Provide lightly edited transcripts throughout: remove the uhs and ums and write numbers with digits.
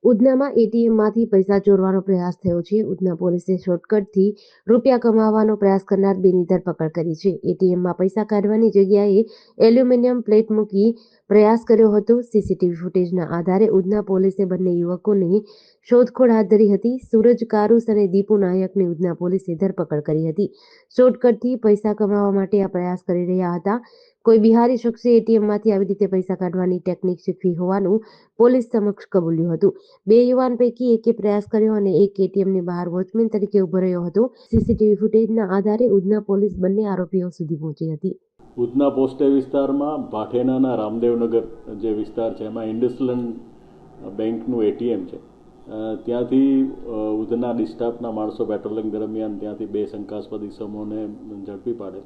ઉધનામાં એટીએમમાંથી પૈસા ચોરવાનો પ્રયાસ થયો છે. ઉધના પોલીસે શોર્ટકટથી રૂપિયા કમાવાનો પ્રયાસ કરનાર બેની ધરપકડ કરી છે. એટીએમમાં પૈસા કાઢવાની જગ્યાએ એલ્યુમિનિયમ પ્લેટ મૂકી પ્રયાસ કર્યો હતો. સીસીટીવી ફૂટેજના આધારે ઉધના પોલીસે બંને યુવકોની શોધખોળ હાથ ધરી હતી. સૂરજ કારુસ અને દીપુ નાયકની ઉધના પોલીસે ધરપકડ કરી હતી. શોર્ટકટથી પૈસા કમાવા માટે આ પ્રયાસ કરી રહ્યા હતા. કોઈ બિહારી શખ્સે એટીએમમાંથી આવી રીતે પૈસા કાઢવાની ટેકનિક શીખવી હોવાનું પોલીસ સમક્ષ કબૂલ્યું હતું. બે યુવાન પૈકી એકે પ્રયાસ કર્યો અને એક એટીએમની બહાર વોચમેન તરીકે ઉભો રહ્યો હતો. સીસીટીવી ફૂટેજના આધારે ઉધના પોલીસ બંને આરોપીઓ સુધી પહોંચી હતી. ઉધના પોસ્ટે વિસ્તારમાં ભાઠેનાના રામદેવનગર જે વિસ્તાર છે એમાં ઇન્ડસલેન્ડ બેંકનું એટીએમ છે. ત્યાંથી ઉધના ડિસ્ટાફના માણસો પેટ્રોલિંગ દરમિયાન ત્યાંથી બે શંકાસ્પદ ઇસમોને ઝડપી પાડે.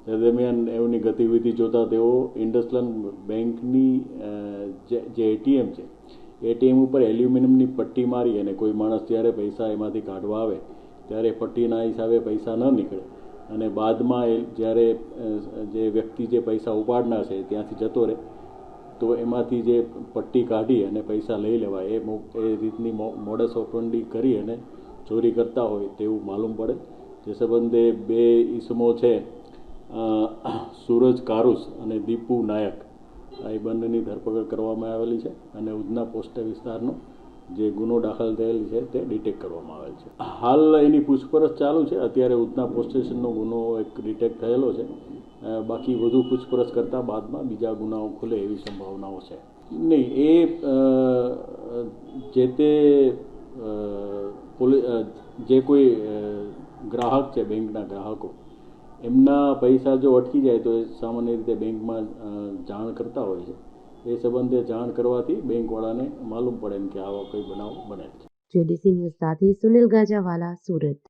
તે દરમિયાન એમની ગતિવિધિ જોતા તેઓ ઇન્ડસલેન્ડ બેંકની જે એટીએમ છે એટીએમ ઉપર એલ્યુમિનિયમની પટ્ટી મારી અને કોઈ માણસ જ્યારે પૈસા એમાંથી કાઢવા આવે ત્યારે પટ્ટીના હિસાબે પૈસા ન નીકળે અને બાદમાં જ્યારે જે વ્યક્તિ જે પૈસા ઉપાડનાર છે ત્યાંથી જતો રહે તો એમાંથી જે પટ્ટી કાઢી અને પૈસા લઈ લેવાય એ રીતની મોડસ ઓપરેન્ડી કરી અને ચોરી કરતા હોય તેવું માલુમ પડે. જે સંબંધે બે ઈસમો છે સૂરજ કારુસ અને દીપુ નાયક એ બંનેની ધરપકડ કરવામાં આવેલી છે અને ઉધના પોસ્ટ વિસ્તારનો જે ગુનો દાખલ થયેલ છે તે ડિટેક્ટ કરવામાં આવેલ છે. હાલ એની પૂછપરછ ચાલુ છે. અત્યારે ઉધના પોસ્ટ સ્ટેશનનો ગુનો એક ડિટેક્ટ થયેલો છે. બાકી વધુ પૂછપરછ કરતાં બાદમાં બીજા ગુનાઓ ખુલે એવી સંભાવનાઓ છે. નહીં, એ જે તે જે કોઈ ગ્રાહક છે બેંકના ગ્રાહકો એમના પૈસા જો અટકી જાય તો એ સામાન્ય રીતે બેંકમાં જાણ કરતા હોય છે. એ સંબંધે જાણ કરવાથી બેંકવાળાને માલુમ પડે એમ કે આવા કોઈ બનાવ બને છે. જેડીસી ન્યૂઝ સાથે સુનિલ ગાજાવાલા, સુરત.